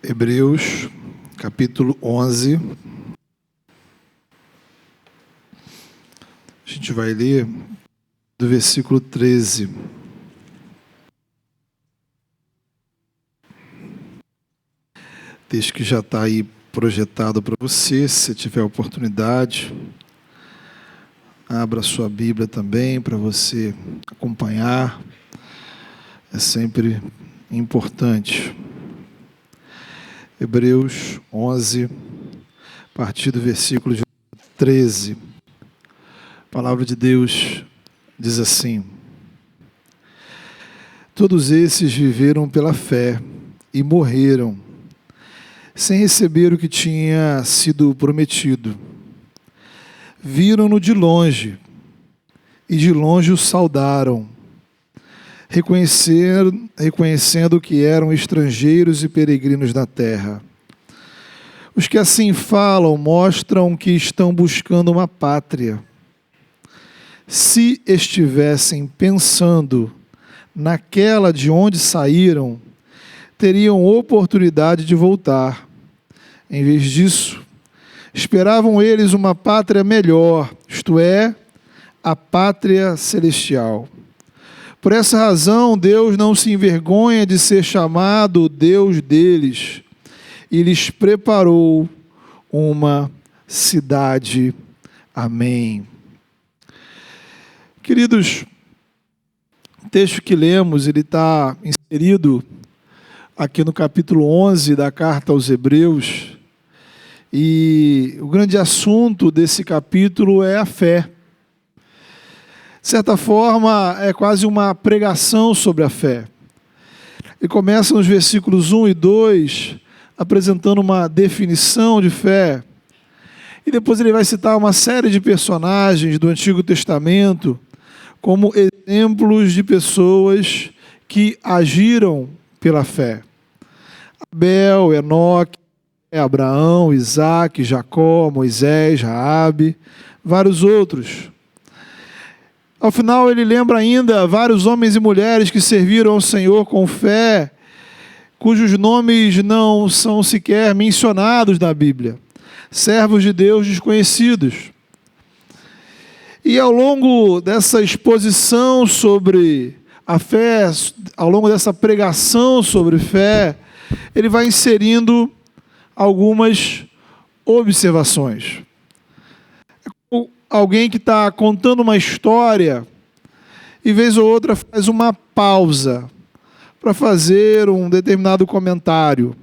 Hebreus, capítulo 11. A gente vai ler do versículo 13. Texto que já está aí projetado para você, se você tiver oportunidade. Abra sua Bíblia também para você acompanhar. É sempre importante. Hebreus 11, a partir do versículo 13. A palavra de Deus diz assim: todos esses viveram pela fé e morreram, sem receber o que tinha sido prometido. Viram-no de longe, e de longe o saudaram, reconhecendo que eram estrangeiros e peregrinos na terra. Os que assim falam mostram que estão buscando uma pátria. Se estivessem pensando naquela de onde saíram, teriam oportunidade de voltar. Em vez disso, esperavam eles uma pátria melhor, isto é, a pátria celestial. Por essa razão, Deus não se envergonha de ser chamado Deus deles e lhes preparou uma cidade. Amém. Queridos, o texto que lemos, ele está inserido aqui no capítulo 11 da carta aos Hebreus, e o grande assunto desse capítulo é a fé. De certa forma, é quase uma pregação sobre a fé. Ele começa nos versículos 1 e 2, apresentando uma definição de fé, e depois ele vai citar uma série de personagens do Antigo Testamento como exemplos de pessoas que agiram pela fé. Abel, Enoque, Abraão, Isaac, Jacó, Moisés, Raabe, vários outros. Ao final, ele lembra ainda vários homens e mulheres que serviram ao Senhor com fé, cujos nomes não são sequer mencionados na Bíblia. Servos de Deus desconhecidos. E ao longo dessa exposição sobre a fé, ao longo dessa pregação sobre fé, ele vai inserindo algumas observações. Alguém que está contando uma história e vez ou outra faz uma pausa para fazer um determinado comentário.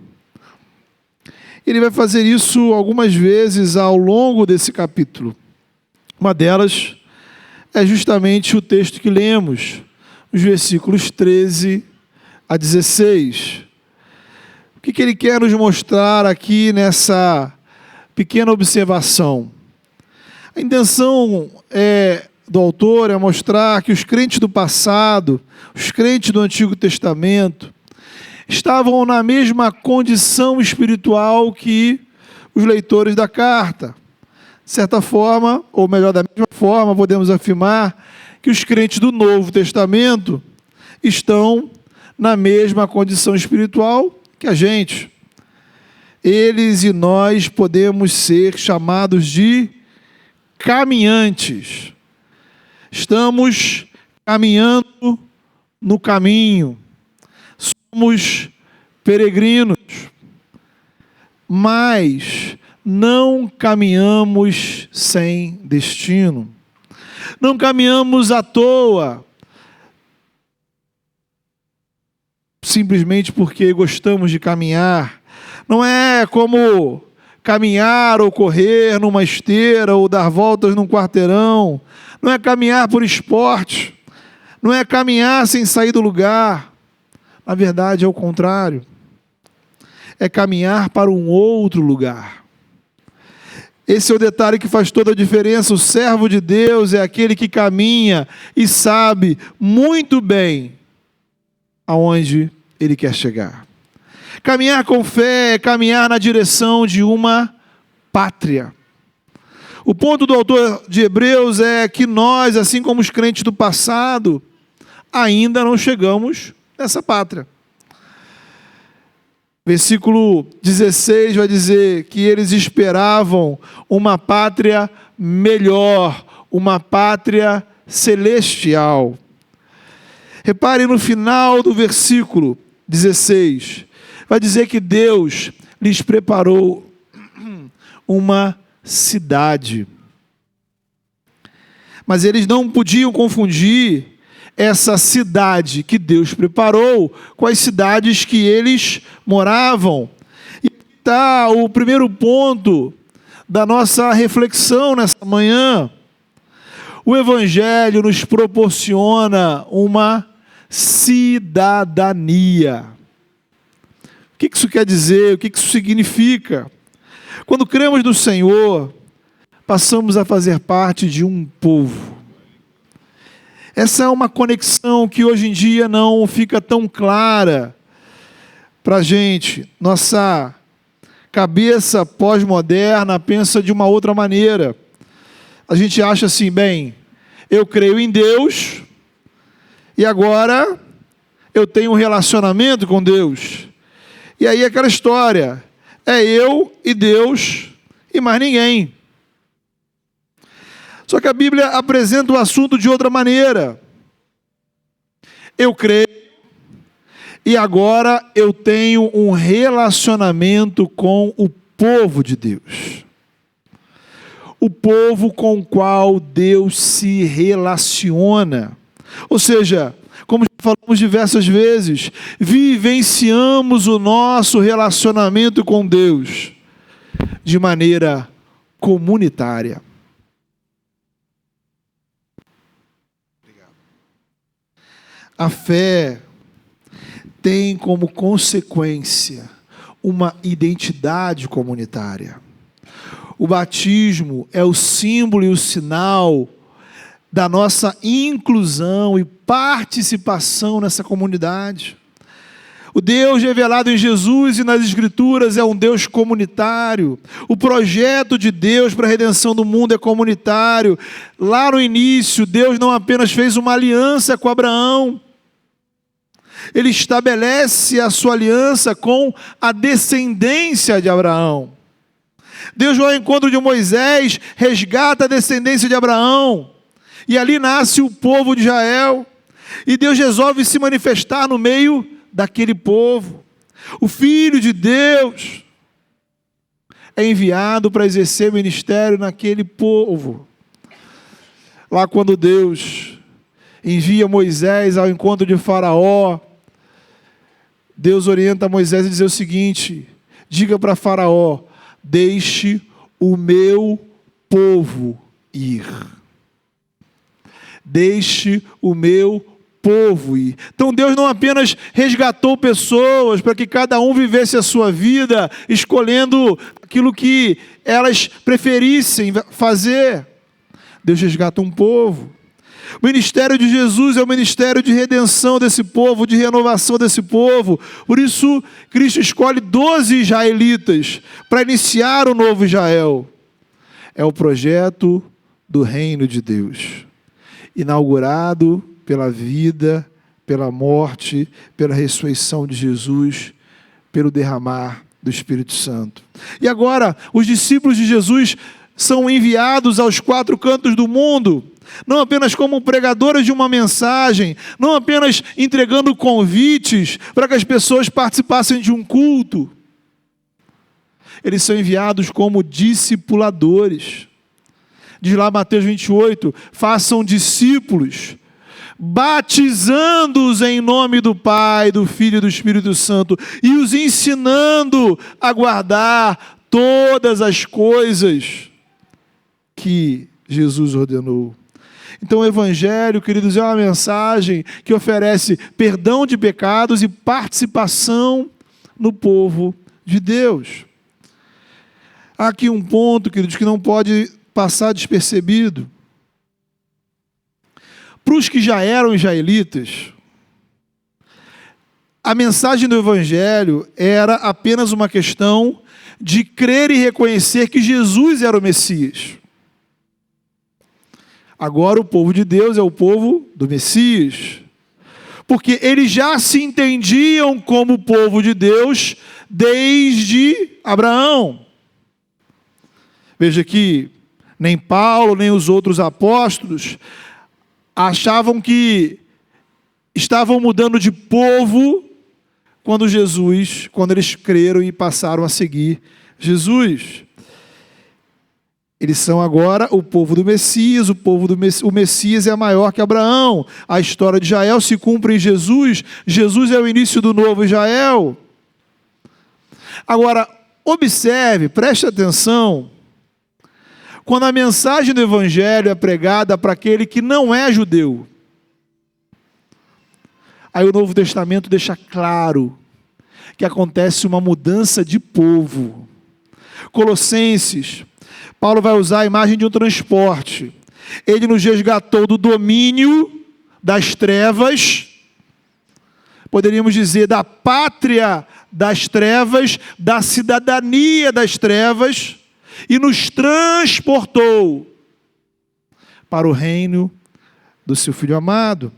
Ele vai fazer isso algumas vezes ao longo desse capítulo. Uma delas é justamente o texto que lemos, os versículos 13 a 16. O que ele quer nos mostrar aqui nessa pequena observação? A intenção do autor é mostrar que os crentes do passado, os crentes do Antigo Testamento, estavam na mesma condição espiritual que os leitores da carta. De certa forma, ou melhor, da mesma forma, podemos afirmar que os crentes do Novo Testamento estão na mesma condição espiritual que a gente. Eles e nós podemos ser chamados de caminhantes. Estamos caminhando no caminho. Somos peregrinos. Mas não caminhamos sem destino. Não caminhamos à toa, simplesmente porque gostamos de caminhar. Não é como caminhar ou correr numa esteira ou dar voltas num quarteirão. Não é caminhar por esporte. Não é caminhar sem sair do lugar. Na verdade, é o contrário. É caminhar para um outro lugar. Esse é o detalhe que faz toda a diferença. O servo de Deus é aquele que caminha e sabe muito bem aonde ele quer chegar. Caminhar com fé é caminhar na direção de uma pátria. O ponto do autor de Hebreus é que nós, assim como os crentes do passado, ainda não chegamos nessa pátria. Versículo 16 vai dizer que eles esperavam uma pátria melhor, uma pátria celestial. Repare no final do versículo 16, vai dizer que Deus lhes preparou uma cidade. Mas eles não podiam confundir essa cidade que Deus preparou com as cidades que eles moravam. E está o primeiro ponto da nossa reflexão nessa manhã. O Evangelho nos proporciona uma cidadania. O que isso quer dizer? O que isso significa? Quando cremos no Senhor, passamos a fazer parte de um povo. Essa é uma conexão que hoje em dia não fica tão clara para a gente. Nossa cabeça pós-moderna pensa de uma outra maneira. A gente acha assim, bem, eu creio em Deus e agora eu tenho um relacionamento com Deus. E aí aquela história, é eu e Deus e mais ninguém. Só que a Bíblia apresenta o assunto de outra maneira. Eu creio e agora eu tenho um relacionamento com o povo de Deus. O povo com o qual Deus se relaciona. Ou seja, como já falamos diversas vezes, vivenciamos o nosso relacionamento com Deus de maneira comunitária. A fé tem como consequência uma identidade comunitária. O batismo é o símbolo e o sinal da nossa inclusão e participação nessa comunidade. O Deus revelado em Jesus e nas Escrituras é um Deus comunitário. O projeto de Deus para a redenção do mundo é comunitário. Lá no início, Deus não apenas fez uma aliança com Abraão, Ele estabelece a sua aliança com a descendência de Abraão. Deus vai ao encontro de Moisés, resgata a descendência de Abraão, e ali nasce o povo de Israel, e Deus resolve se manifestar no meio daquele povo. O Filho de Deus é enviado para exercer ministério naquele povo. Lá quando Deus envia Moisés ao encontro de Faraó, Deus orienta Moisés a dizer o seguinte: diga para Faraó, deixe o meu povo ir. Deixe o meu povo ir. Então Deus não apenas resgatou pessoas para que cada um vivesse a sua vida, escolhendo aquilo que elas preferissem fazer. Deus resgata um povo. O ministério de Jesus é o ministério de redenção desse povo, de renovação desse povo. Por isso, Cristo escolhe 12 israelitas para iniciar o novo Israel. É o projeto do reino de Deus, inaugurado pela vida, pela morte, pela ressurreição de Jesus, pelo derramar do Espírito Santo. E agora, os discípulos de Jesus são enviados aos 4 cantos do mundo, não apenas como pregadores de uma mensagem, não apenas entregando convites para que as pessoas participassem de um culto. Eles são enviados como discipuladores. Diz lá Mateus 28, façam discípulos, batizando-os em nome do Pai, do Filho e do Espírito Santo, e os ensinando a guardar todas as coisas que Jesus ordenou. Então o Evangelho, queridos, é uma mensagem que oferece perdão de pecados e participação no povo de Deus. Há aqui um ponto, queridos, que não pode passar despercebido. Para os que já eram israelitas, a mensagem do Evangelho era apenas uma questão de crer e reconhecer que Jesus era o Messias. Agora o povo de Deus é o povo do Messias, porque eles já se entendiam como povo de Deus desde Abraão. Veja que nem Paulo, nem os outros apóstolos achavam que estavam mudando de povo quando eles creram e passaram a seguir Jesus. Eles são agora o povo do Messias, o Messias é maior que Abraão. A história de Israel se cumpre em Jesus. Jesus é o início do novo Israel. Agora, observe, preste atenção, quando a mensagem do Evangelho é pregada para aquele que não é judeu, aí o Novo Testamento deixa claro que acontece uma mudança de povo. Colossenses, Paulo vai usar a imagem de um transporte. Ele nos resgatou do domínio das trevas, poderíamos dizer da pátria das trevas, da cidadania das trevas, e nos transportou para o reino do seu Filho amado.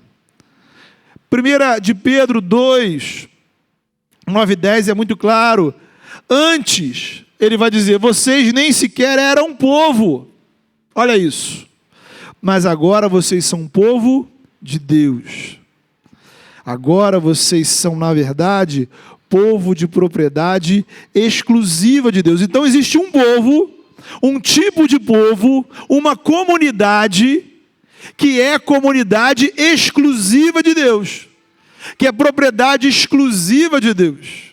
1 de Pedro 2, 9 e 10 é muito claro. Antes, ele vai dizer, vocês nem sequer eram povo. Olha isso. Mas agora vocês são povo de Deus. Agora vocês são, na verdade, povo de propriedade exclusiva de Deus. Então existe um povo, um tipo de povo, uma comunidade que é comunidade exclusiva de Deus, que é propriedade exclusiva de Deus.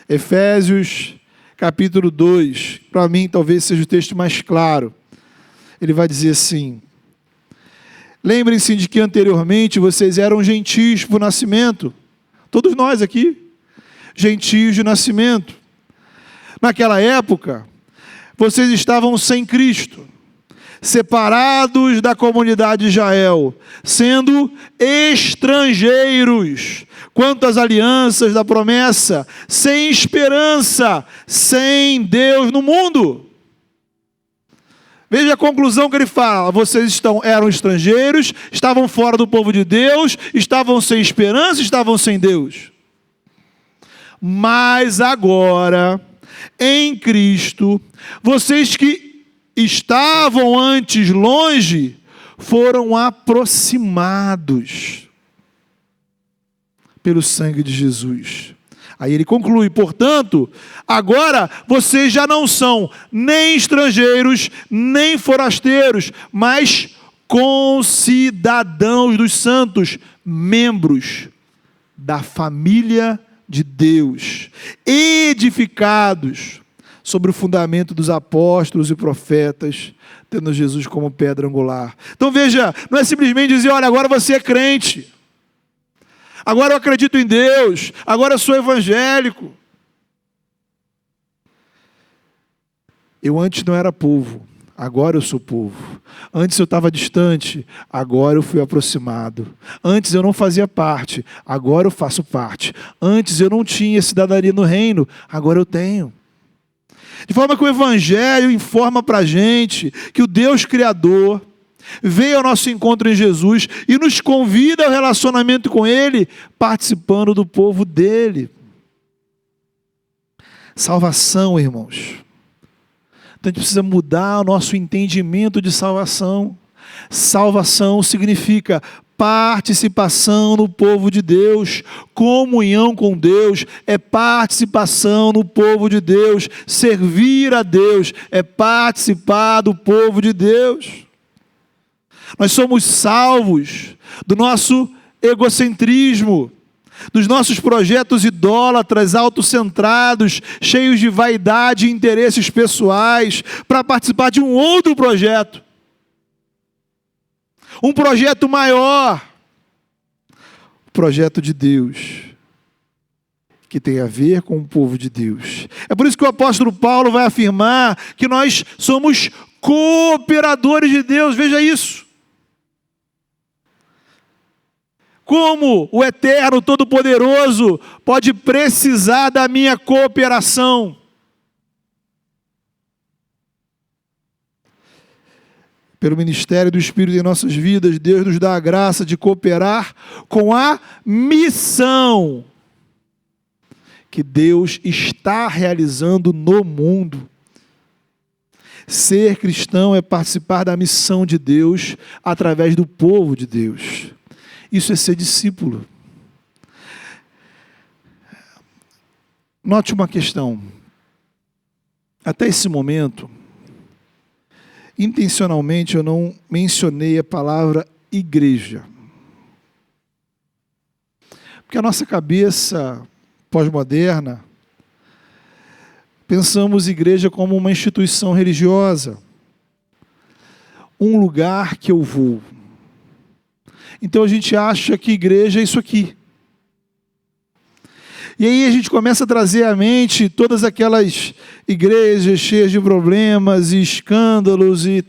Efésios capítulo 2, para mim talvez seja o texto mais claro. Ele vai dizer assim: lembrem-se de que anteriormente vocês eram gentios por nascimento. Todos nós aqui, gentios de nascimento. Naquela época, vocês estavam sem Cristo, separados da comunidade de Israel, sendo estrangeiros quanto às alianças da promessa, sem esperança, sem Deus no mundo. Veja a conclusão que ele fala: vocês eram estrangeiros, estavam fora do povo de Deus, estavam sem esperança, estavam sem Deus. Mas agora, em Cristo, vocês que estavam antes longe, foram aproximados pelo sangue de Jesus. Aí ele conclui: portanto, agora vocês já não são nem estrangeiros, nem forasteiros, mas concidadãos dos santos, membros da família de Deus, edificados sobre o fundamento dos apóstolos e profetas, tendo Jesus como pedra angular. Então veja, não é simplesmente dizer, olha, agora você é crente, agora eu acredito em Deus, agora eu sou evangélico. Eu antes não era povo, agora eu sou povo. Antes eu estava distante, agora eu fui aproximado. Antes eu não fazia parte, agora eu faço parte. Antes eu não tinha cidadania no reino, agora eu tenho. De forma que o Evangelho informa para a gente que o Deus Criador veio ao nosso encontro em Jesus e nos convida ao relacionamento com Ele, participando do povo dEle. Salvação, irmãos. Então a gente precisa mudar o nosso entendimento de salvação. Salvação significa participação no povo de Deus, comunhão com Deus é participação no povo de Deus, servir a Deus é participar do povo de Deus. Nós somos salvos do nosso egocentrismo, dos nossos projetos idólatras, autocentrados, cheios de vaidade e interesses pessoais, para participar de um outro projeto. Um projeto maior, o projeto de Deus, que tem a ver com o povo de Deus. É por isso que o apóstolo Paulo vai afirmar que nós somos cooperadores de Deus, veja isso. Como o Eterno Todo-Poderoso pode precisar da minha cooperação? Pelo ministério do Espírito em nossas vidas, Deus nos dá a graça de cooperar com a missão que Deus está realizando no mundo. Ser cristão é participar da missão de Deus através do povo de Deus. Isso é ser discípulo. Note uma questão. Até esse momento, intencionalmente eu não mencionei a palavra igreja. Porque a nossa cabeça pós-moderna, pensamos igreja como uma instituição religiosa, um lugar que eu vou. Então a gente acha que igreja é isso aqui. E aí a gente começa a trazer à mente todas aquelas igrejas cheias de problemas e escândalos e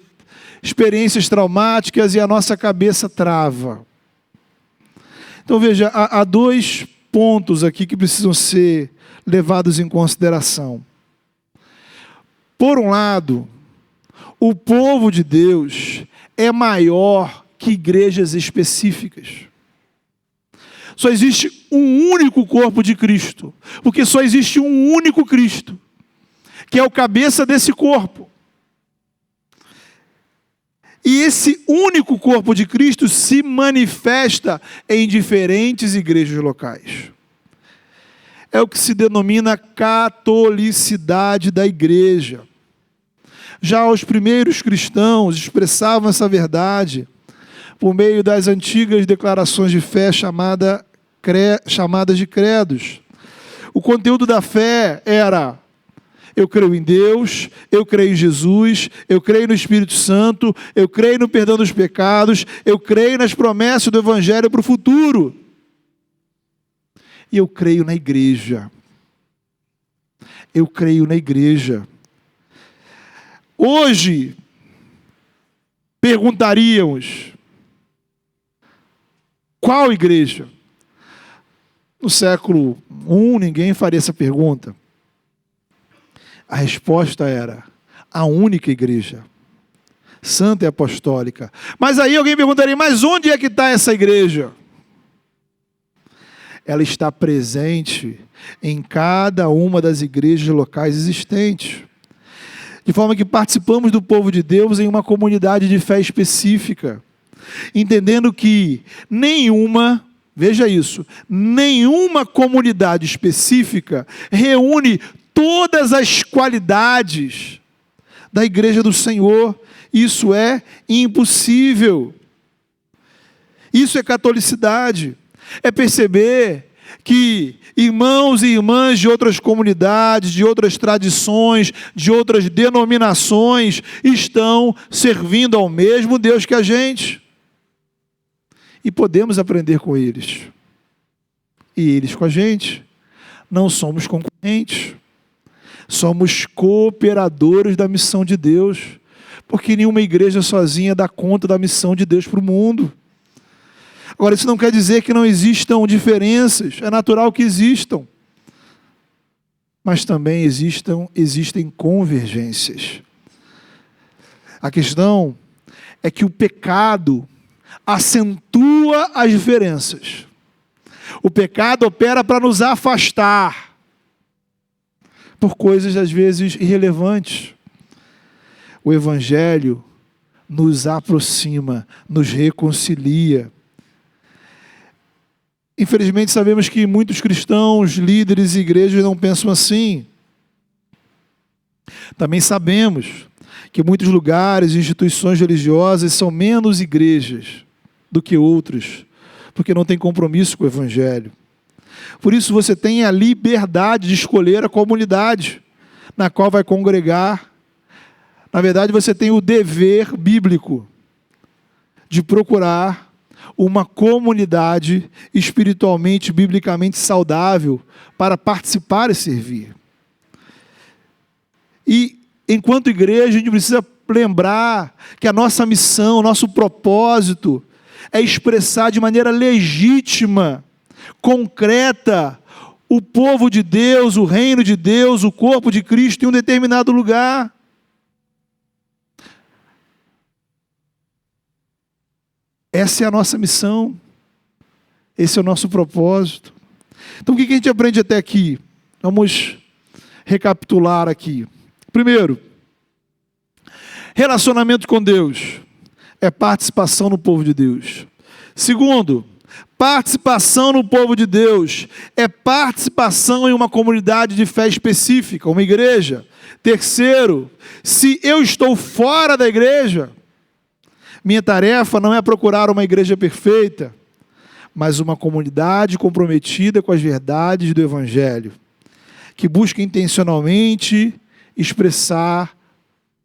experiências traumáticas e a nossa cabeça trava. Então veja, há dois pontos aqui que precisam ser levados em consideração. Por um lado, o povo de Deus é maior que igrejas específicas. Só existe um único corpo de Cristo, porque só existe um único Cristo, que é o cabeça desse corpo. E esse único corpo de Cristo se manifesta em diferentes igrejas locais. É o que se denomina catolicidade da igreja. Já os primeiros cristãos expressavam essa verdade por meio das antigas declarações de fé chamadas de credos. O conteúdo da fé era: eu creio em Deus, eu creio em Jesus, eu creio no Espírito Santo, eu creio no perdão dos pecados, eu creio nas promessas do Evangelho para o futuro. E eu creio na igreja. Eu creio na igreja. Hoje, perguntaríamos: qual igreja? No século I, ninguém faria essa pergunta. A resposta era: a única igreja, santa e apostólica. Mas aí alguém perguntaria: mas onde é que está essa igreja? Ela está presente em cada uma das igrejas locais existentes. De forma que participamos do povo de Deus em uma comunidade de fé específica, entendendo que veja isso, nenhuma comunidade específica reúne todas as qualidades da igreja do Senhor. Isso é impossível. Isso é catolicidade. É perceber que irmãos e irmãs de outras comunidades, de outras tradições, de outras denominações, estão servindo ao mesmo Deus que a gente. E podemos aprender com eles. E eles com a gente. Não somos concorrentes. Somos cooperadores da missão de Deus. Porque nenhuma igreja sozinha dá conta da missão de Deus para o mundo. Agora, isso não quer dizer que não existam diferenças. É natural que existam. Mas também existem convergências. A questão é que o pecado acentua as diferenças. O pecado opera para nos afastar por coisas, às vezes, irrelevantes. O Evangelho nos aproxima, nos reconcilia. Infelizmente, sabemos que muitos cristãos, líderes e igrejas não pensam assim. Também sabemos que muitos lugares e instituições religiosas são menos igrejas do que outros, porque não têm compromisso com o Evangelho. Por isso você tem a liberdade de escolher a comunidade na qual vai congregar. Na verdade, você tem o dever bíblico de procurar uma comunidade espiritualmente, biblicamente saudável para participar e servir. E, enquanto igreja, a gente precisa lembrar que a nossa missão, o nosso propósito é expressar de maneira legítima, concreta, o povo de Deus, o reino de Deus, o corpo de Cristo em um determinado lugar. Essa é a nossa missão. Esse é o nosso propósito. Então, o que a gente aprende até aqui? Vamos recapitular aqui. Primeiro, relacionamento com Deus é participação no povo de Deus. Segundo, participação no povo de Deus é participação em uma comunidade de fé específica, uma igreja. Terceiro, se eu estou fora da igreja, minha tarefa não é procurar uma igreja perfeita, mas uma comunidade comprometida com as verdades do Evangelho, que busca intencionalmente expressar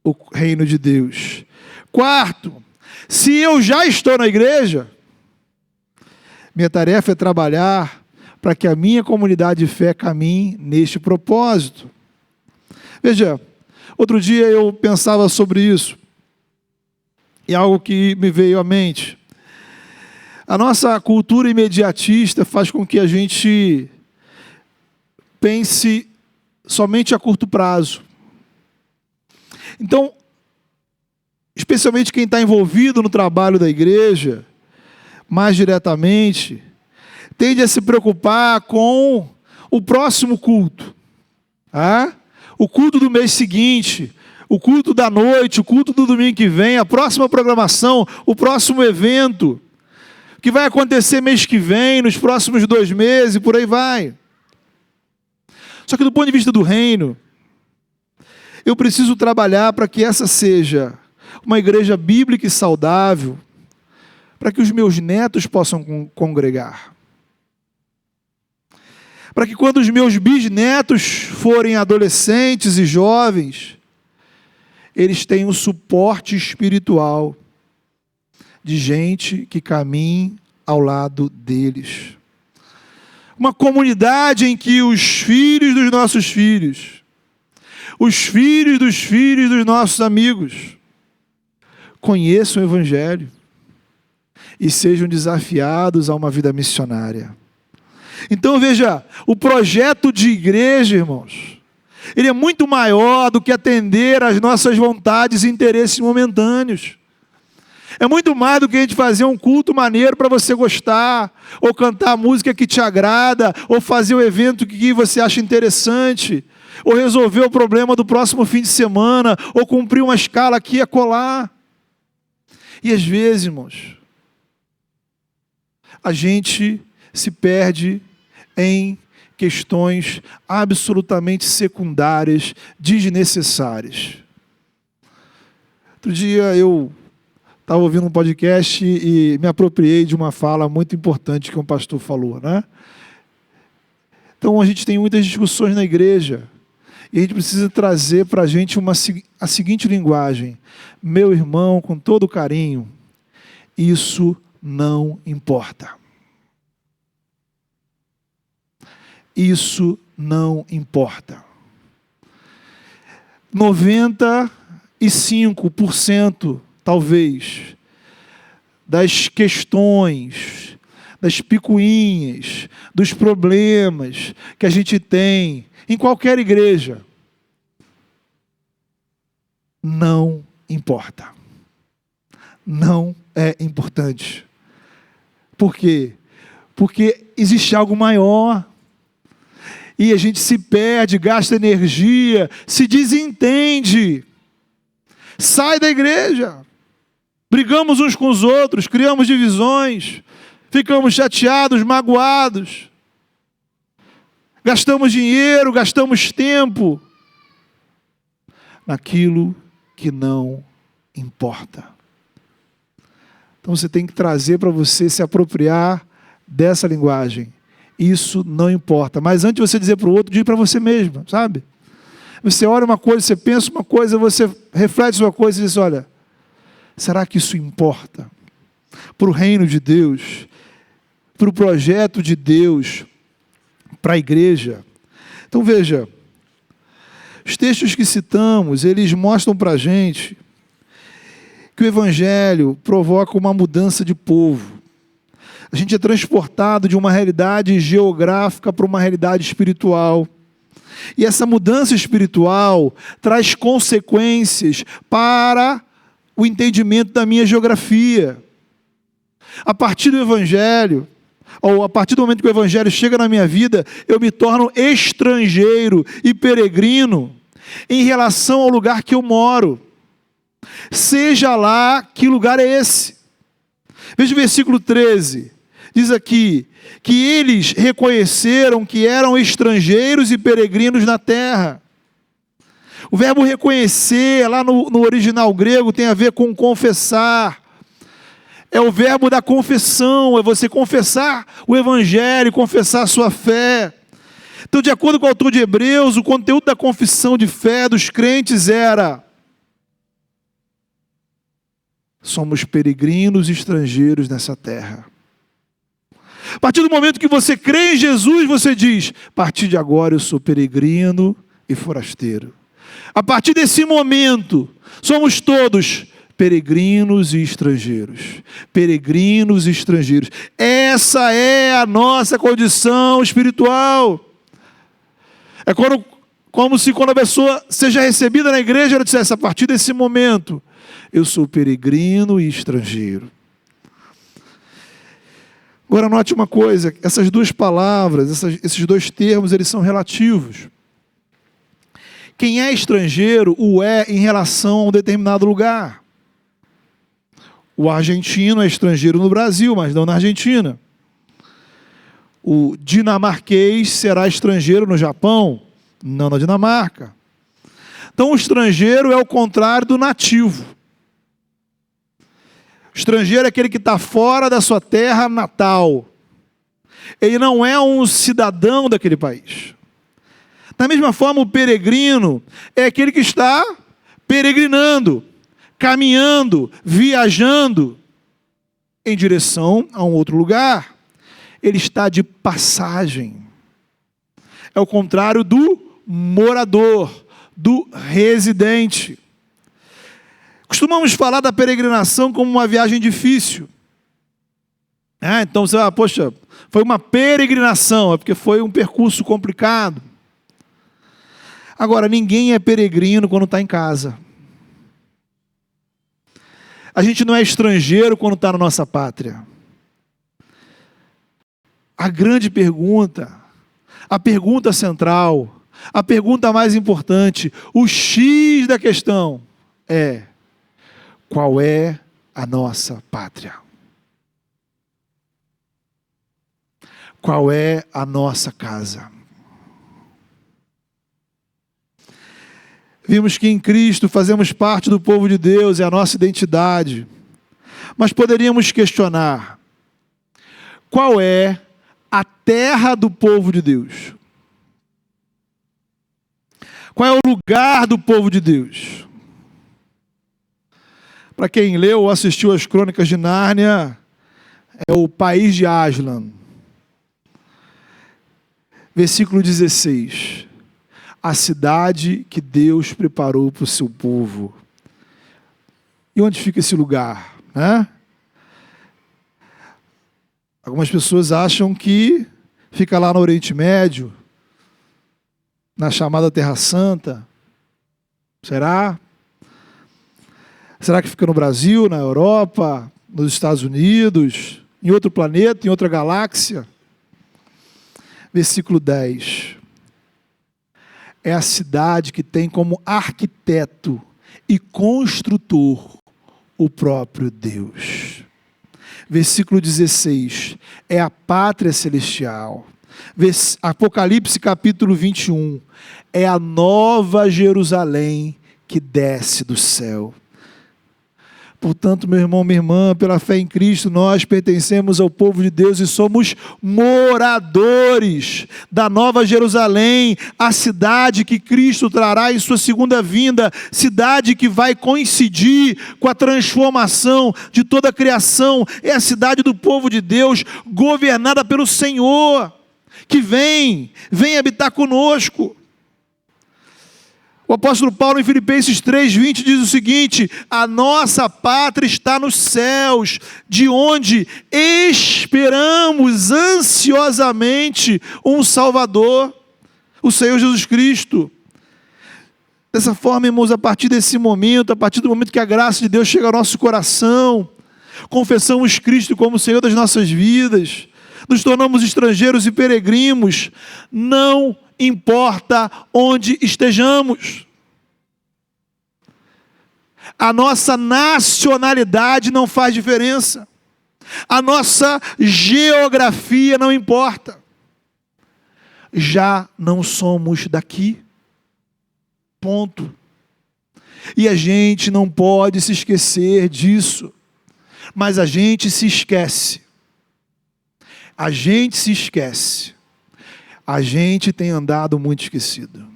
o reino de Deus. Quarto, se eu já estou na igreja, minha tarefa é trabalhar para que a minha comunidade de fé caminhe neste propósito. Veja, outro dia eu pensava sobre isso, e algo que me veio à mente. A nossa cultura imediatista faz com que a gente pense somente a curto prazo. Então, especialmente quem está envolvido no trabalho da igreja, mais diretamente, tende a se preocupar com o próximo culto. O culto do mês seguinte, o culto da noite, o culto do domingo que vem, a próxima programação, o próximo evento, que vai acontecer mês que vem, nos próximos 2 meses, e por aí vai. Só que do ponto de vista do reino, eu preciso trabalhar para que essa seja uma igreja bíblica e saudável, para que os meus netos possam congregar. Para que quando os meus bisnetos forem adolescentes e jovens, eles tenham suporte espiritual de gente que caminhe ao lado deles. Uma comunidade em que os filhos dos nossos filhos, os filhos dos nossos amigos, conheçam o Evangelho e sejam desafiados a uma vida missionária. Então veja, o projeto de igreja, irmãos, ele é muito maior do que atender às nossas vontades e interesses momentâneos. É muito mais do que a gente fazer um culto maneiro para você gostar, ou cantar a música que te agrada, ou fazer o evento que você acha interessante, ou resolver o problema do próximo fim de semana, ou cumprir uma escala aqui e acolá. E às vezes, irmãos, a gente se perde em questões absolutamente secundárias, desnecessárias. Outro dia eu estava ouvindo um podcast e me apropriei de uma fala muito importante que um pastor falou, né? Então a gente tem muitas discussões na igreja e a gente precisa trazer para a gente a seguinte linguagem: meu irmão, com todo carinho, isso não importa. Isso não importa. 95%, talvez, das questões, das picuinhas, dos problemas que a gente tem em qualquer igreja, não importa. Não é importante. Por quê? Porque existe algo maior. E a gente se perde, gasta energia, se desentende, sai da igreja, brigamos uns com os outros, criamos divisões, ficamos chateados, magoados, gastamos dinheiro, gastamos tempo naquilo que não importa. Então você tem que trazer para você se apropriar dessa linguagem. Isso não importa. Mas antes de você dizer para o outro, diga para você mesmo, sabe? Você olha uma coisa, você pensa uma coisa, você reflete uma coisa e diz: olha, será que isso importa? Para o reino de Deus, para o projeto de Deus, para a igreja. Então veja, os textos que citamos, eles mostram para a gente que o Evangelho provoca uma mudança de povo. A gente é transportado de uma realidade geográfica para uma realidade espiritual. E essa mudança espiritual traz consequências para o entendimento da minha geografia. A partir do Evangelho, ou a partir do momento que o Evangelho chega na minha vida, eu me torno estrangeiro e peregrino em relação ao lugar que eu moro. Seja lá que lugar é esse. Veja o versículo 13. Diz aqui, que eles reconheceram que eram estrangeiros e peregrinos na terra. O verbo reconhecer, lá no original grego, tem a ver com confessar. É o verbo da confissão, é você confessar o Evangelho, confessar a sua fé. Então, de acordo com o autor de Hebreus, o conteúdo da confissão de fé dos crentes era: somos peregrinos e estrangeiros nessa terra. A partir do momento que você crê em Jesus, você diz: a partir de agora eu sou peregrino e forasteiro. A partir desse momento, somos todos peregrinos e estrangeiros. Peregrinos e estrangeiros. Essa é a nossa condição espiritual. É como se quando a pessoa seja recebida na igreja, ela dissesse: a partir desse momento, eu sou peregrino e estrangeiro. Agora note uma coisa, essas duas palavras, esses dois termos, eles são relativos. Quem é estrangeiro, o é em relação a um determinado lugar. O argentino é estrangeiro no Brasil, mas não na Argentina. O dinamarquês será estrangeiro no Japão, não na Dinamarca. Então o estrangeiro é o contrário do nativo. O estrangeiro é aquele que está fora da sua terra natal. Ele não é um cidadão daquele país. Da mesma forma, o peregrino é aquele que está peregrinando, caminhando, viajando em direção a um outro lugar. Ele está de passagem. É o contrário do morador, do residente. Costumamos falar da peregrinação como uma viagem difícil. Então você fala: poxa, foi uma peregrinação, é porque foi um percurso complicado. Agora, ninguém é peregrino quando está em casa. A gente não é estrangeiro quando está na nossa pátria. A grande pergunta, a pergunta central, a pergunta mais importante, o X da questão é: qual é a nossa pátria? Qual é a nossa casa? Vimos que em Cristo fazemos parte do povo de Deus, é a nossa identidade. Mas poderíamos questionar: qual é a terra do povo de Deus? Qual é o lugar do povo de Deus? Para quem leu ou assistiu às Crônicas de Nárnia, é o país de Aslan. Versículo 16. A cidade que Deus preparou para o seu povo. E onde fica esse lugar? Algumas pessoas acham que fica lá no Oriente Médio, na chamada Terra Santa. Será? Será que fica no Brasil, na Europa, nos Estados Unidos, em outro planeta, em outra galáxia? Versículo 10. É a cidade que tem como arquiteto e construtor o próprio Deus. Versículo 16. É a pátria celestial. Apocalipse capítulo 21. É a nova Jerusalém que desce do céu. Portanto, meu irmão, minha irmã, pela fé em Cristo, nós pertencemos ao povo de Deus e somos moradores da Nova Jerusalém, a cidade que Cristo trará em sua segunda vinda, cidade que vai coincidir com a transformação de toda a criação. É a cidade do povo de Deus, governada pelo Senhor, que vem habitar conosco. O apóstolo Paulo, em Filipenses 3:20, diz o seguinte: a nossa pátria está nos céus, de onde esperamos ansiosamente um Salvador, o Senhor Jesus Cristo. Dessa forma, irmãos, a partir desse momento, a partir do momento que a graça de Deus chega ao nosso coração, confessamos Cristo como Senhor das nossas vidas, nos tornamos estrangeiros e peregrinos, não importa onde estejamos. A nossa nacionalidade não faz diferença. A nossa geografia não importa. Já não somos daqui. Ponto. E a gente não pode se esquecer disso. Mas a gente se esquece. A gente se esquece. A gente tem andado muito esquecido.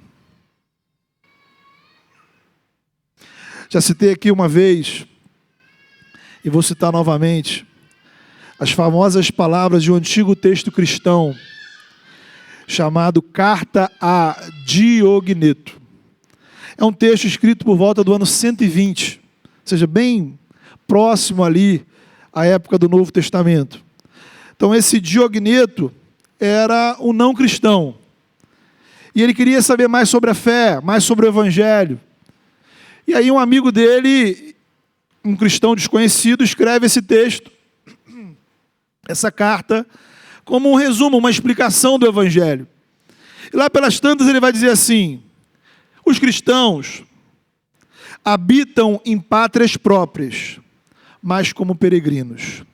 Já citei aqui uma vez, e vou citar novamente, as famosas palavras de um antigo texto cristão, chamado Carta a Diogneto. É um texto escrito por volta do ano 120, ou seja, bem próximo ali à época do Novo Testamento. Então esse Diogneto era um não cristão, e ele queria saber mais sobre a fé, mais sobre o Evangelho. E aí um amigo dele, um cristão desconhecido, escreve esse texto, essa carta, como um resumo, uma explicação do Evangelho. E lá pelas tantas ele vai dizer assim: os cristãos habitam em pátrias próprias, mas como peregrinos.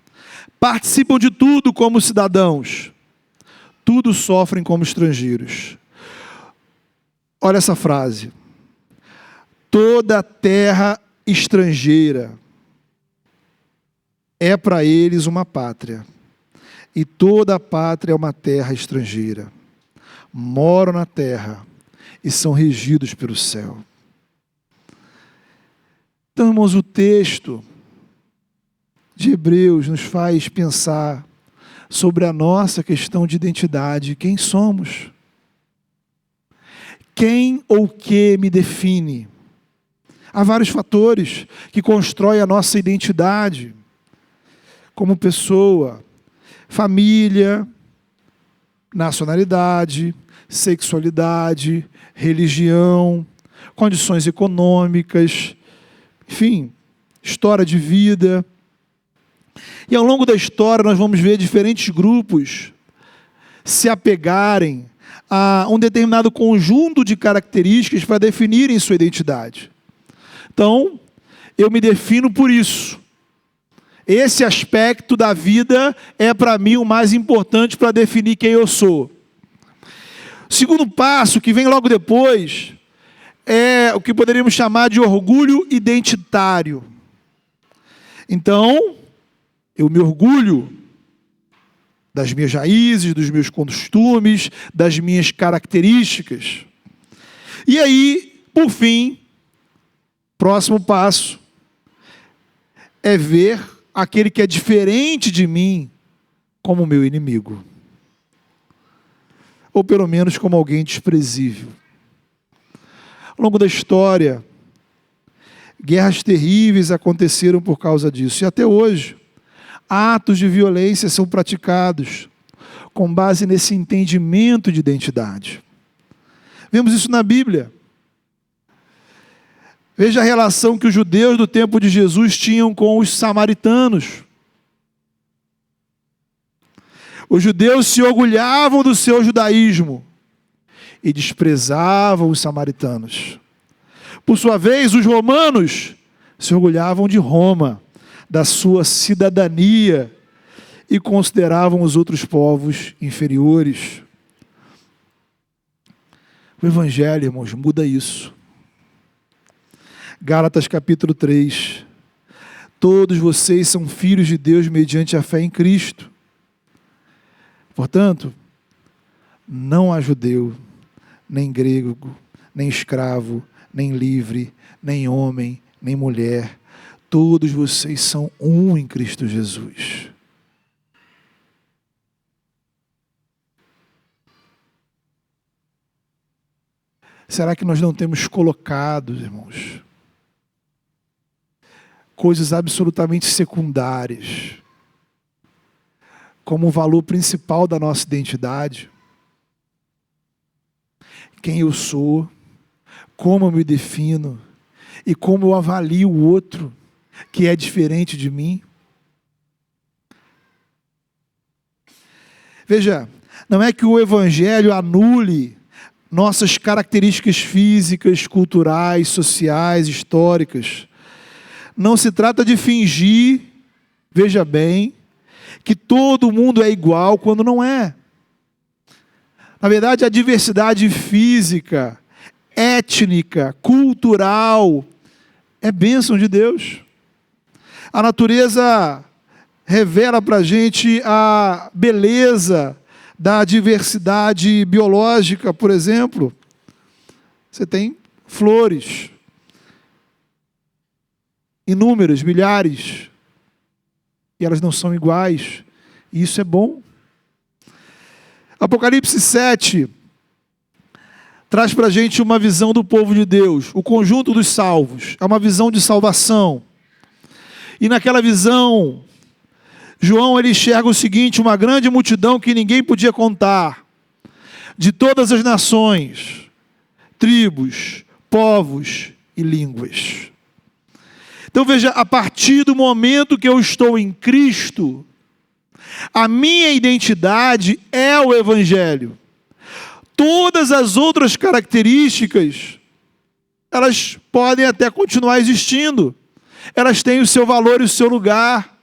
Participam de tudo como cidadãos, tudo sofrem como estrangeiros. Olha essa frase. Toda terra estrangeira é para eles uma pátria, e toda a pátria é uma terra estrangeira. Moram na terra e são regidos pelo céu. Então, irmãos, o texto de Hebreus nos faz pensar sobre a nossa questão de identidade. Quem somos? Quem ou que me define? Há vários fatores que constroem a nossa identidade como pessoa: família, nacionalidade, sexualidade, religião, condições econômicas, enfim, história de vida. E ao longo da história nós vamos ver diferentes grupos se apegarem a um determinado conjunto de características para definirem sua identidade. Então, eu me defino por isso. Esse aspecto da vida é para mim o mais importante para definir quem eu sou. O segundo passo, que vem logo depois, é o que poderíamos chamar de orgulho identitário. Então, eu me orgulho das minhas raízes, dos meus costumes, das minhas características. E aí, por fim, próximo passo é ver aquele que é diferente de mim como meu inimigo. Ou pelo menos como alguém desprezível. Ao longo da história, guerras terríveis aconteceram por causa disso. E até hoje, atos de violência são praticados com base nesse entendimento de identidade. Vemos isso na Bíblia. Veja a relação que os judeus do tempo de Jesus tinham com os samaritanos. Os judeus se orgulhavam do seu judaísmo e desprezavam os samaritanos. Por sua vez, os romanos se orgulhavam de Roma, da sua cidadania, e consideravam os outros povos inferiores. O Evangelho, irmãos, muda isso. Gálatas capítulo 3. Todos vocês são filhos de Deus mediante a fé em Cristo. Portanto, não há judeu, nem grego, nem escravo, nem livre, nem homem, nem mulher. Todos vocês são um em Cristo Jesus. Será que nós não temos colocado, irmãos, coisas absolutamente secundárias como o valor principal da nossa identidade? Quem eu sou, como eu me defino e como eu avalio o outro que é diferente de mim? Veja, não é que o Evangelho anule nossas características físicas, culturais, sociais, históricas. Não se trata de fingir, veja bem, que todo mundo é igual quando não é. Na verdade, a diversidade física, étnica, cultural, é bênção de Deus. A natureza revela para a gente a beleza da diversidade biológica, por exemplo. Você tem flores, inúmeras, milhares, e elas não são iguais, e isso é bom. Apocalipse 7 traz para a gente uma visão do povo de Deus, o conjunto dos salvos, é uma visão de salvação. E naquela visão, João ele enxerga o seguinte: uma grande multidão que ninguém podia contar, de todas as nações, tribos, povos e línguas. Então veja, a partir do momento que eu estou em Cristo, a minha identidade é o Evangelho. Todas as outras características, elas podem até continuar existindo. Elas têm o seu valor e o seu lugar.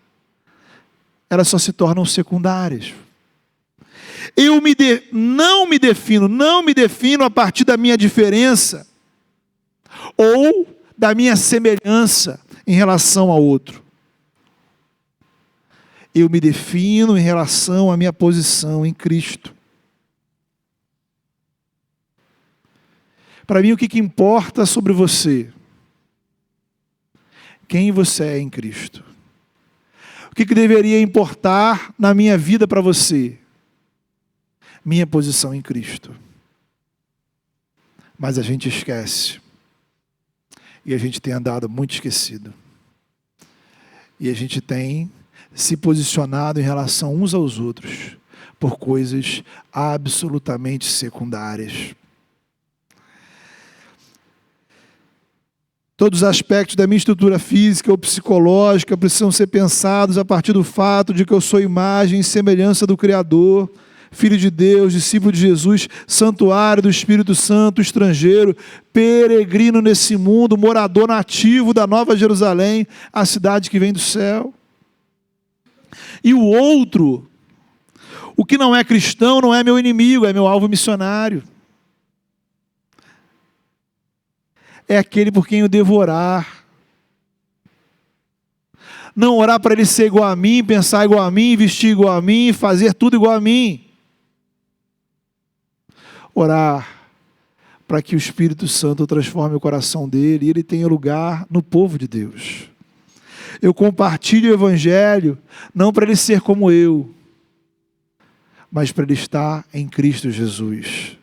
Elas só se tornam secundárias. Eu não me defino a partir da minha diferença ou da minha semelhança em relação ao outro. Eu me defino em relação à minha posição em Cristo. Para mim, o que importa sobre você? Quem você é em Cristo. O que deveria importar na minha vida para você? Minha posição em Cristo. Mas a gente esquece. E a gente tem andado muito esquecido. E a gente tem se posicionado em relação uns aos outros por coisas absolutamente secundárias. Todos os aspectos da minha estrutura física ou psicológica precisam ser pensados a partir do fato de que eu sou imagem e semelhança do Criador, Filho de Deus, discípulo de Jesus, santuário do Espírito Santo, estrangeiro, peregrino nesse mundo, morador nativo da Nova Jerusalém, a cidade que vem do céu. E o outro, o que não é cristão, não é meu inimigo, é meu alvo missionário. É aquele por quem eu devo orar. Não orar para ele ser igual a mim, pensar igual a mim, vestir igual a mim, fazer tudo igual a mim. Orar para que o Espírito Santo transforme o coração dele e ele tenha lugar no povo de Deus. Eu compartilho o Evangelho, não para ele ser como eu, mas para ele estar em Cristo Jesus.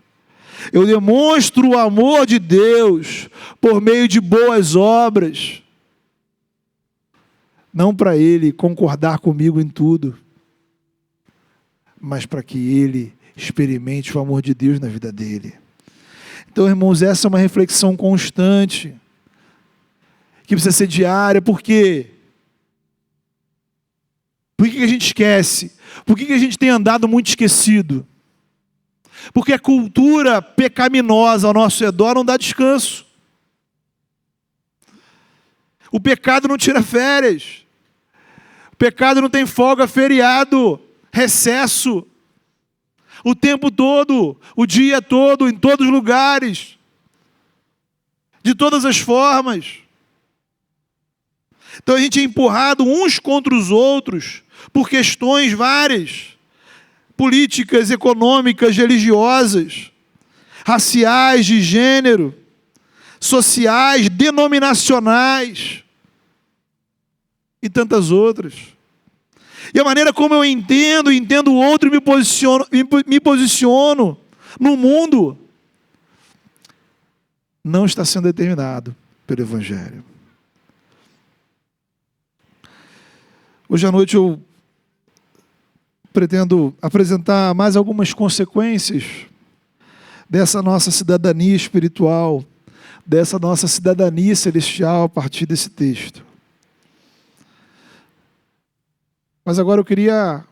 Eu demonstro o amor de Deus por meio de boas obras, não para ele concordar comigo em tudo, mas para que ele experimente o amor de Deus na vida dele. Então, irmãos, essa é uma reflexão constante, que precisa ser diária. Por quê? Por que a gente esquece? Por que a gente tem andado muito esquecido? Porque a cultura pecaminosa ao nosso redor não dá descanso. O pecado não tira férias. O pecado não tem folga, feriado, recesso. O tempo todo, o dia todo, em todos os lugares. De todas as formas. Então a gente é empurrado uns contra os outros por questões várias. Políticas, econômicas, religiosas, raciais, de gênero, sociais, denominacionais e tantas outras. E a maneira como eu entendo o outro e me posiciono no mundo não está sendo determinado pelo Evangelho. Hoje à noite eu pretendo apresentar mais algumas consequências dessa nossa cidadania espiritual, dessa nossa cidadania celestial a partir desse texto. Mas agora eu queria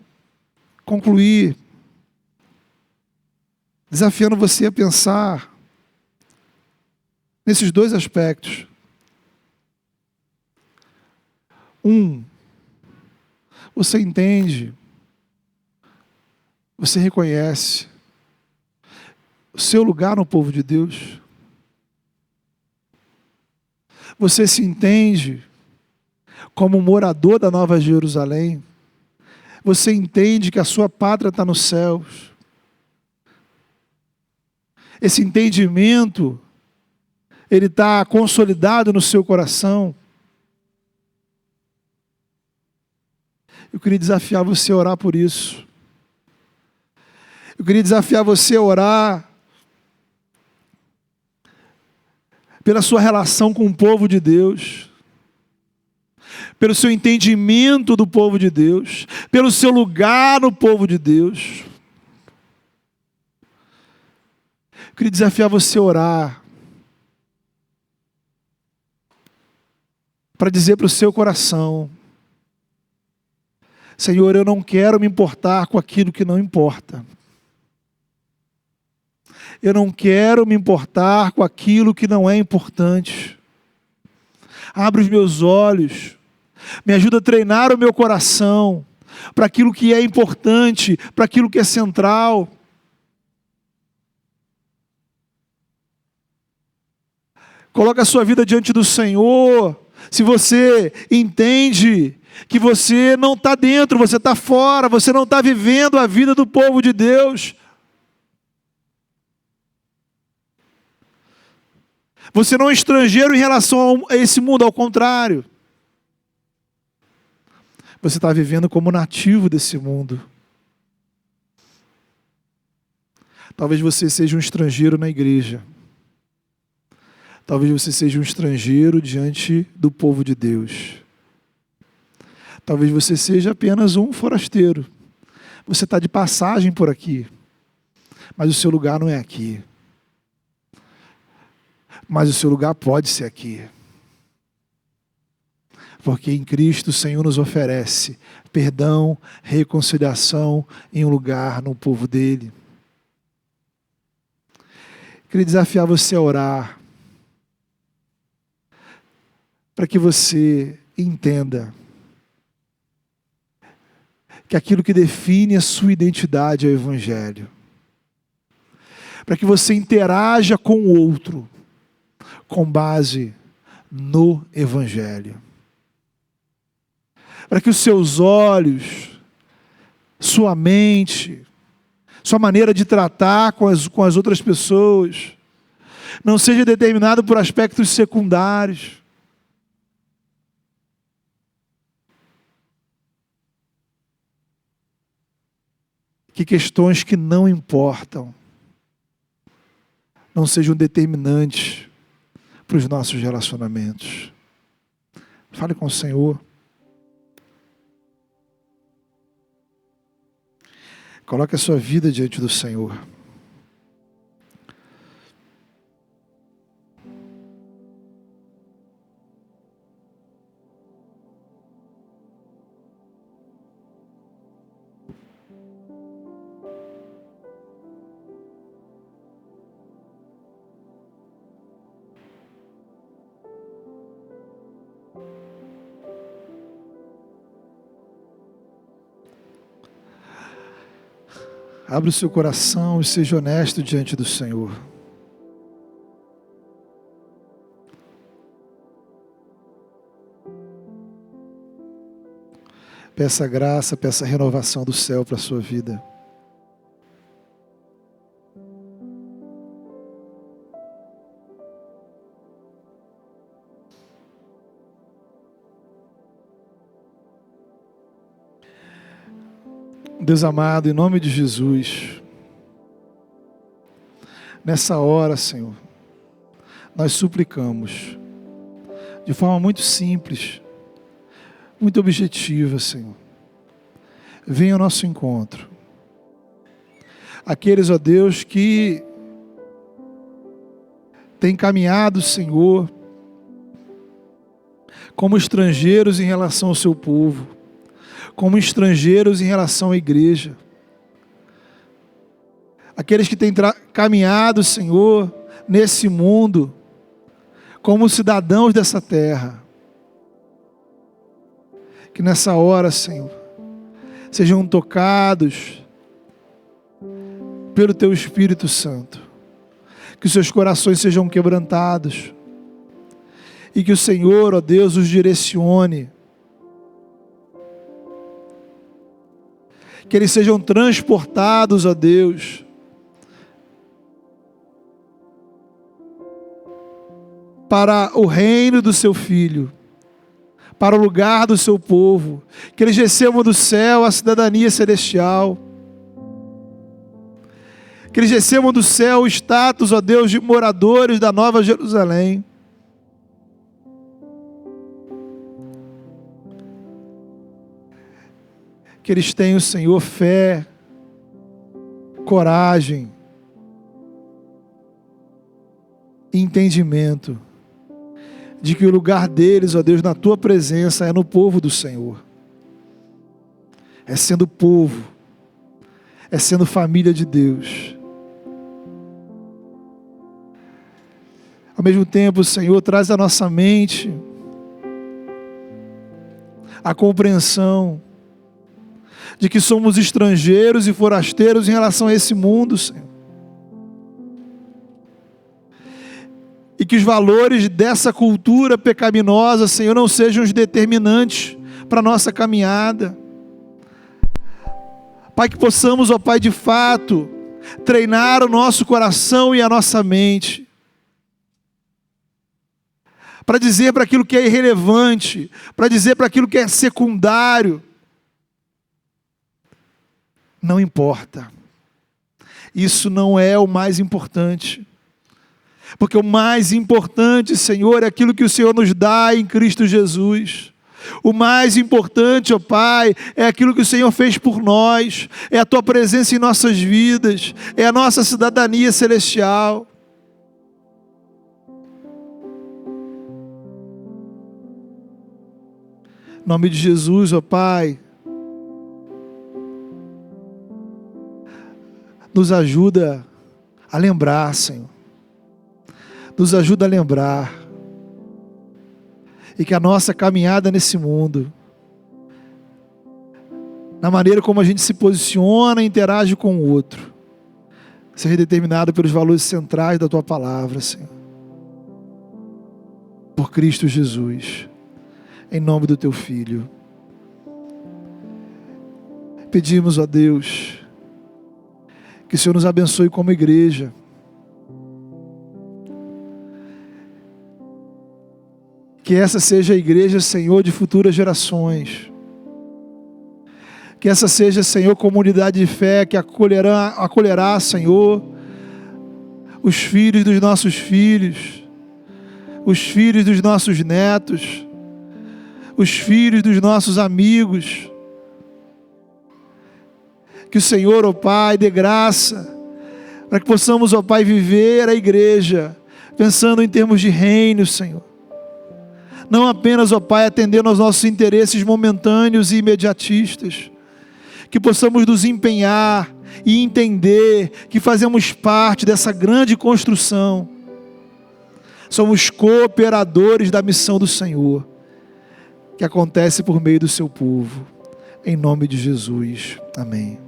concluir desafiando você a pensar nesses dois aspectos. Você entende, você reconhece o seu lugar no povo de Deus? Você se entende como morador da Nova Jerusalém? Você entende que a sua pátria está nos céus? Esse entendimento, ele está consolidado no seu coração? Eu queria desafiar você a orar por isso. Eu queria desafiar você a orar pela sua relação com o povo de Deus, pelo seu entendimento do povo de Deus, pelo seu lugar no povo de Deus. Eu queria desafiar você a orar para dizer para o seu coração: Senhor, eu não quero me importar com aquilo que não importa. Eu não quero me importar com aquilo que não é importante. Abre os meus olhos, me ajuda a treinar o meu coração para aquilo que é importante, para aquilo que é central. Coloca a sua vida diante do Senhor. Se você entende que você não está dentro, você está fora, você não está vivendo a vida do povo de Deus. Você não é estrangeiro em relação a esse mundo, ao contrário. Você está vivendo como nativo desse mundo. Talvez você seja um estrangeiro na igreja. Talvez você seja um estrangeiro diante do povo de Deus. Talvez você seja apenas um forasteiro. Você está de passagem por aqui, mas o seu lugar não é aqui. Mas o seu lugar pode ser aqui. Porque em Cristo o Senhor nos oferece perdão, reconciliação em um lugar no povo dele. Queria desafiar você a orar para que você entenda que aquilo que define a sua identidade é o Evangelho. Para que você interaja com o outro com base no Evangelho. Para que os seus olhos, sua mente, sua maneira de tratar com as outras pessoas não seja determinado por aspectos secundários. Que questões que não importam não sejam determinantes para os nossos relacionamentos. Fale com o Senhor. Coloque a sua vida diante do Senhor. Abra o seu coração e seja honesto diante do Senhor. Peça graça, peça renovação do céu para a sua vida. Deus amado, em nome de Jesus, nessa hora, Senhor, nós suplicamos, de forma muito simples, muito objetiva, Senhor, venha ao nosso encontro. Aqueles, ó Deus, que têm caminhado, Senhor, como estrangeiros em relação ao seu povo, como estrangeiros em relação à igreja. aqueles que têm caminhado, Senhor, nesse mundo, como cidadãos dessa terra, que nessa hora, Senhor, sejam tocados pelo Teu Espírito Santo, que os seus corações sejam quebrantados, e que o Senhor, ó Deus, os direcione, que eles sejam transportados, ó Deus, para o reino do Seu Filho, para o lugar do Seu povo, que eles recebam do céu a cidadania celestial, que eles recebam do céu o status, ó Deus, de moradores da Nova Jerusalém. Que eles tenham, Senhor, fé, coragem e entendimento de que o lugar deles, ó Deus, na Tua presença é no povo do Senhor. É sendo povo, é sendo família de Deus. Ao mesmo tempo, Senhor, traz à nossa mente a compreensão de que somos estrangeiros e forasteiros em relação a esse mundo, Senhor. E que os valores dessa cultura pecaminosa, Senhor, não sejam os determinantes para a nossa caminhada. Pai, que possamos, ó Pai, de fato, treinar o nosso coração e a nossa mente, para dizer para aquilo que é irrelevante, para dizer para aquilo que é secundário, não importa. Isso não é o mais importante. Porque o mais importante, Senhor, é aquilo que o Senhor nos dá em Cristo Jesus. O mais importante, ó Pai, é aquilo que o Senhor fez por nós, é a Tua presença em nossas vidas, é a nossa cidadania celestial. Em nome de Jesus, ó Pai, nos ajuda a lembrar, Senhor. Nos ajuda a lembrar. E que a nossa caminhada nesse mundo, na maneira como a gente se posiciona e interage com o outro, seja determinado pelos valores centrais da Tua palavra, Senhor. Por Cristo Jesus. Em nome do Teu Filho. Pedimos a Deus que o Senhor nos abençoe como igreja. Que essa seja a igreja, Senhor, de futuras gerações. Que essa seja, Senhor, comunidade de fé que acolherá, Senhor, os filhos dos nossos filhos, os filhos dos nossos netos, os filhos dos nossos amigos. Que o Senhor, ó Pai, dê graça para que possamos, ó Pai, viver a igreja pensando em termos de reino, Senhor. Não apenas, ó Pai, atendendo aos nossos interesses momentâneos e imediatistas. Que possamos nos empenhar e entender que fazemos parte dessa grande construção. Somos cooperadores da missão do Senhor, que acontece por meio do Seu povo. Em nome de Jesus. Amém.